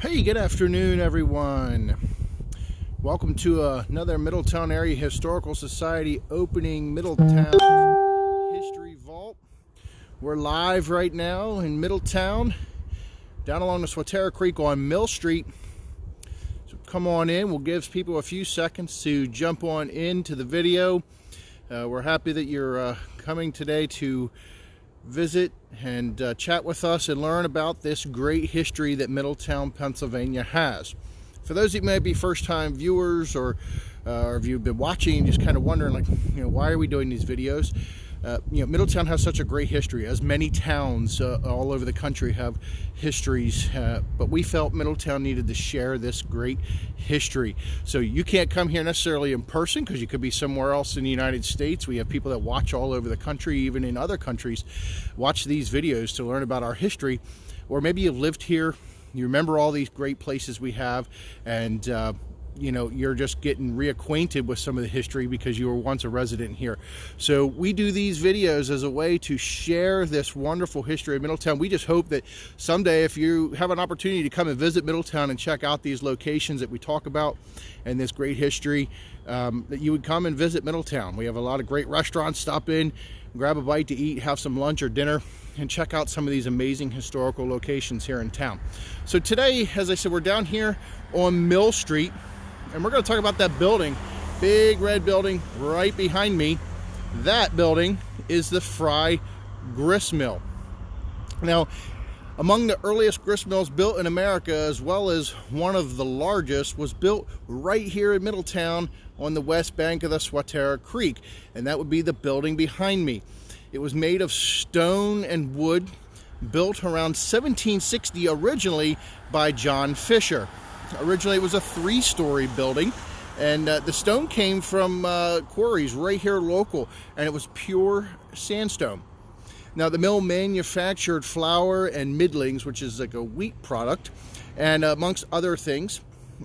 Hey, good afternoon, everyone. Welcome to another Middletown Area Historical Society opening Middletown History Vault. We're live right now in Middletown, down along the Swatara Creek on Mill Street. So come on in. We'll give people a few seconds to jump on into the video. We're happy that you're coming today to visit and chat with us and learn about this great history that Middletown, Pennsylvania has. For those of you who may be first-time viewers or if you've been watching and just kind of wondering, like, why are we doing these videos? Middletown has such a great history, as many towns all over the country have histories, but we felt Middletown needed to share this great history. So you can't come here necessarily in person because you could be somewhere else in the United States. We have people that watch all over the country, even in other countries, watch these videos to learn about our history. Or maybe you've lived here, you remember all these great places we have, and you're just getting reacquainted with some of the history because you were once a resident here. So we do these videos as a way to share this wonderful history of Middletown. We just hope that someday, if you have an opportunity to come and visit Middletown and check out these locations that we talk about and this great history, that you would come and visit Middletown. We have a lot of great restaurants. Stop in, grab a bite to eat, have some lunch or dinner, and check out some of these amazing historical locations here in town. So today, as I said, we're down here on Mill Street, and we're going to talk about that building, big red building right behind me. That building is the Frey grist mill. Now, among the earliest grist mills built in America, as well as one of the largest, was built right here in Middletown on the west bank of the Swatara Creek, and that would be the building behind me. It was made of stone and wood, built around 1760 originally by John Fisher. Originally, it was a three-story building, and the stone came from quarries right here local, and it was pure sandstone. Now, the mill manufactured flour and middlings, which is like a wheat product, and amongst other things.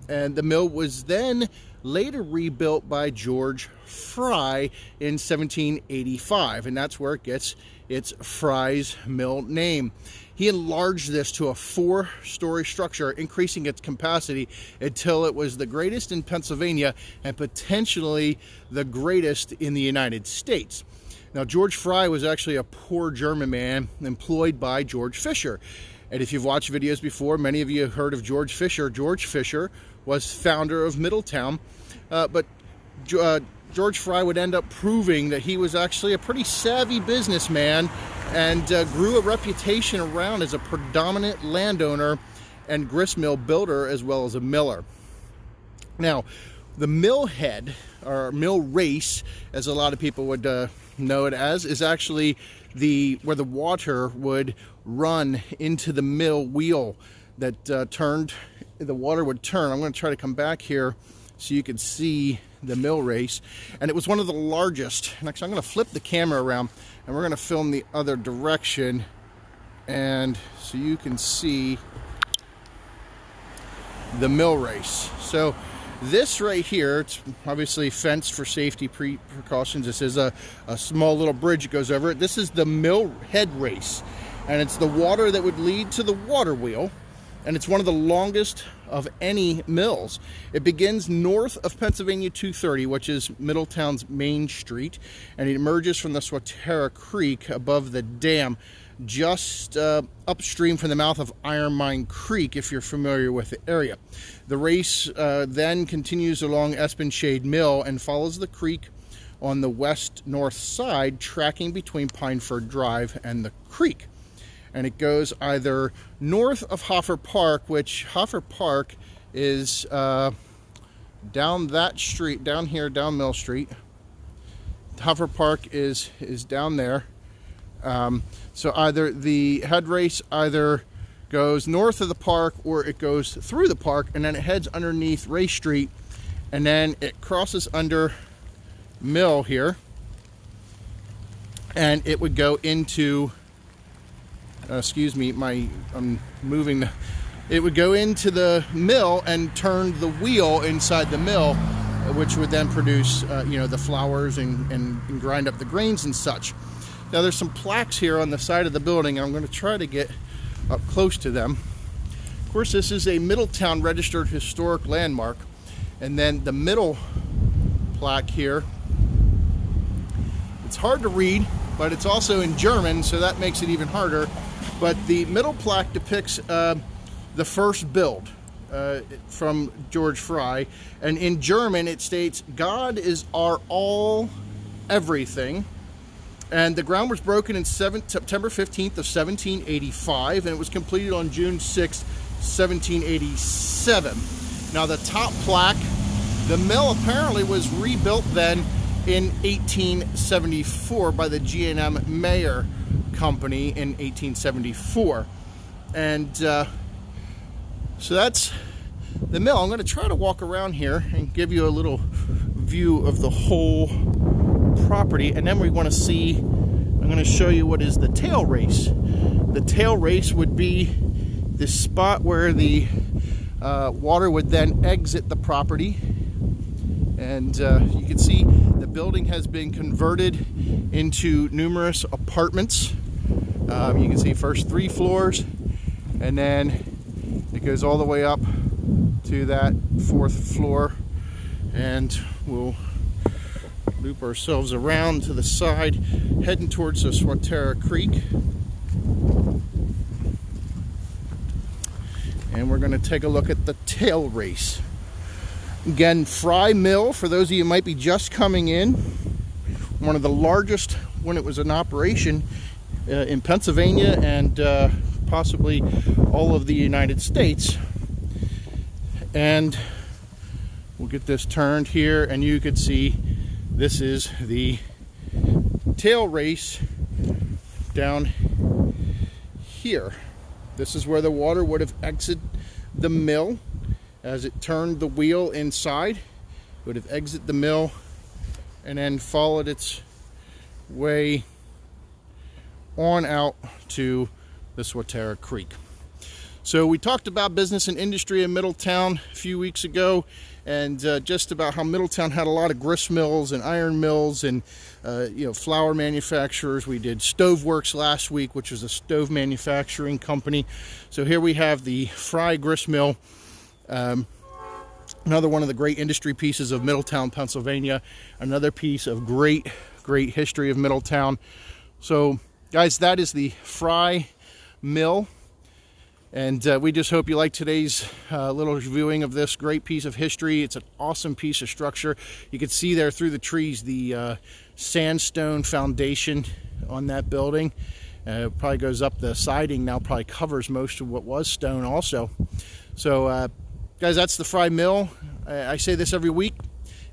And the mill was then later rebuilt by George Frey in 1785, and that's where it gets its Frey's Mill name. He enlarged this to a four-story structure, increasing its capacity until it was the greatest in Pennsylvania and potentially the greatest in the United States. Now, George Frey was actually a poor German man employed by George Fisher. And if you've watched videos before, many of you have heard of George Fisher. George Fisher was founder of Middletown, but George Frey would end up proving that he was actually a pretty savvy businessman and grew a reputation around as a predominant landowner and grist mill builder, as well as a miller. Now, the mill head, or mill race, as a lot of people would know it as, is actually where the water would run into the mill wheel that the water would turn. I'm going to try to come back here so you can see the mill race, and it was one of the largest. Next, I'm going to flip the camera around, and we're going to film the other direction, and so you can see the mill race. So this right here, it's obviously fenced for safety precautions. This is a small little bridge that goes over it. This is the mill head race, and it's the water that would lead to the water wheel, and it's one of the longest of any mills. It begins north of Pennsylvania 230, which is Middletown's main street, and it emerges from the Swatara Creek above the dam, just upstream from the mouth of Iron Mine Creek, if you're familiar with the area. The race then continues along Espenshade Mill and follows the creek on the west-north side, tracking between Pineford Drive and the creek. And it goes either north of Hoffer Park, which Hoffer Park is down that street, down here, down Mill Street. Hoffer Park is down there. So either the head race either goes north of the park or it goes through the park, and then it heads underneath Race Street, and then it crosses under Mill here, and it would go into I'm moving it would go into the mill and turn the wheel inside the mill, which would then produce the flours and grind up the grains and such. Now, there's some plaques here on the side of the building, and I'm going to try to get up close to them. Of course, this is a Middletown registered historic landmark. And then the middle plaque here, it's hard to read, but it's also in German, so that makes it even harder. But the middle plaque depicts the first build from George Frey, and in German it states, "God is our all, everything." And the ground was broken in September 15th of 1785, and it was completed on June 6th, 1787. Now the top plaque, the mill apparently was rebuilt then in 1874 by the G&M Mayer Company in 1874. And so that's the mill. I'm going to try to walk around here and give you a little view of the whole property, and then we want to see, I'm going to show you what is the tail race. The tail race would be this spot where the water would then exit the property, and you can see the building has been converted into numerous apartments. You can see first 3 floors, and then it goes all the way up to that 4th floor, and we'll loop ourselves around to the side, heading towards the Swatara Creek. And we're going to take a look at the tail race. Again, Frey Mill, for those of you who might be just coming in, one of the largest when it was in operation in Pennsylvania and possibly all of the United States. And we'll get this turned here, and you could see this is the tail race down here. This is where the water would have exited the mill as it turned the wheel inside. It would have exited the mill and then followed its way on out to the Swatara Creek. So we talked about business and industry in Middletown a few weeks ago, and just about how Middletown had a lot of grist mills and iron mills and flour manufacturers. We did Stove Works last week, which is a stove manufacturing company. So here we have the Frey grist mill, another one of the great industry pieces of Middletown, Pennsylvania, another piece of great history of Middletown. So guys, that is the Frey Mill. And we just hope you like today's little viewing of this great piece of history. It's an awesome piece of structure. You can see there through the trees the sandstone foundation on that building. It probably goes up, the siding now probably covers most of what was stone also. So guys, that's the Frey Mill. I say this every week.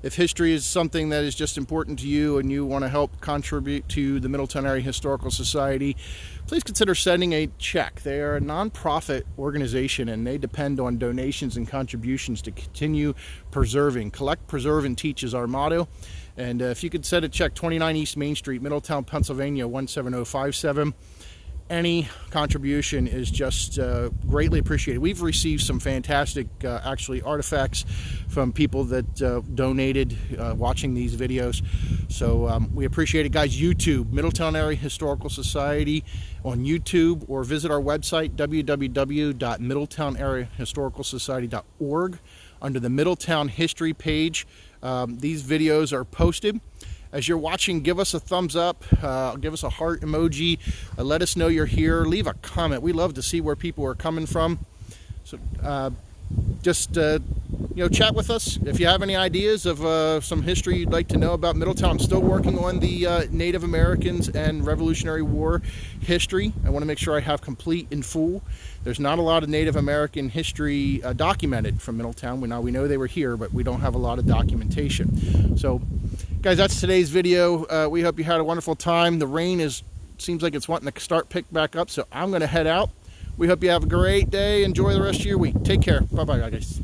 If history is something that is just important to you and you want to help contribute to the Middletown Area Historical Society, please consider sending a check. They are a nonprofit organization, and they depend on donations and contributions to continue preserving. Collect, preserve, and teach is our motto. And if you could send a check, 29 East Main Street, Middletown, Pennsylvania, 17057. Any contribution is just greatly appreciated. We've received some fantastic actually artifacts from people that donated watching these videos. So we appreciate it, guys. YouTube, Middletown Area Historical Society on YouTube, or visit our website, www.middletownareahistoricalsociety.org. Under the Middletown History page, these videos are posted. As you're watching, give us a thumbs up, give us a heart emoji, let us know you're here, leave a comment. We love to see where people are coming from. So just chat with us. If you have any ideas of some history you'd like to know about Middletown, I'm still working on the Native Americans and Revolutionary War history. I want to make sure I have complete and full. There's not a lot of Native American history documented from Middletown. We know they were here, but we don't have a lot of documentation. So guys, that's today's video. We hope you had a wonderful time. The rain seems like it's wanting to start pick back up, so I'm going to head out. We hope you have a great day. Enjoy the rest of your week. Take care. Bye-bye, guys.